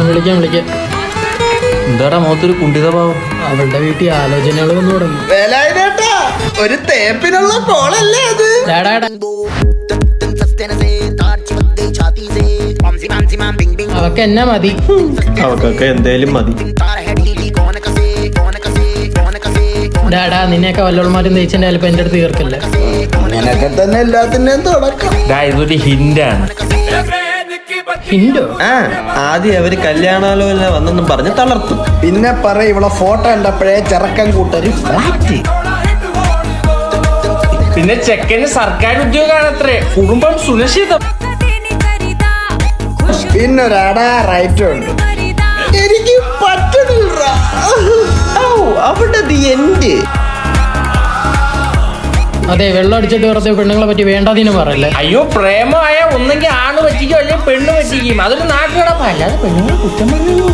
വിളിക്കാം. എന്താടാ മുഖത്തൊരു കുണ്ടിതഭാവം? അവളുടെ വീട്ടിൽ ആലോചനകൾ വന്നു തുടങ്ങി. ഒരു തേപ്പിനുള്ള കോളല്ലേ അത്? അവക്ക് എന്നെ മതി. അവക്കൊക്കെ എന്തേലും മതി. ഡാടാ നിന്നെയൊക്കെ വല്ലവന്മാരും തേച്ചിന്റെ ചിലപ്പോ എന്റെ അടുത്ത് തീർക്കല്ലേ. അങ്ങനൊക്കെ തന്നെ എല്ലാത്തിന്റെയും തുടക്കം. ഇതൊരു ഹിന്റാണ്. ഹിന്ദു ആദ്യം അവര് കല്യാണാലോചന വന്നെന്നും പറഞ്ഞ് തളർത്തും. പിന്നെ ഇവളെ ഫോട്ടോ കണ്ടപ്പോഴേ ചെറുക്കൻ കൂട്ടര് ഫ്ലാറ്റ്. പിന്നെ ചെക്കന് സർക്കാർ ഉദ്യോഗാണത്രേ, കുടുംബം സുരക്ഷിതം. പിന്നൊരടാ റൈറ്റും ഉണ്ട്. എനിക്ക് പറ്റുന്നില്ല. അവിടെ എന്റെ അതെ, വെള്ളം അടിച്ചിട്ട് വെറുതെ പെണ്ണുങ്ങളെ പറ്റി വേണ്ടാതിനും പറയല്ലേ. അയ്യോ, പ്രേമമായ ഒന്നെങ്കിൽ ആണ് പറ്റിക്കും അല്ലെങ്കിൽ പെണ്ണ് പറ്റിക്കും. അതൊരു നാട്ടുകടപ്പ, അല്ലാതെ പെണ്ണുങ്ങൾ കുറ്റം പറഞ്ഞു.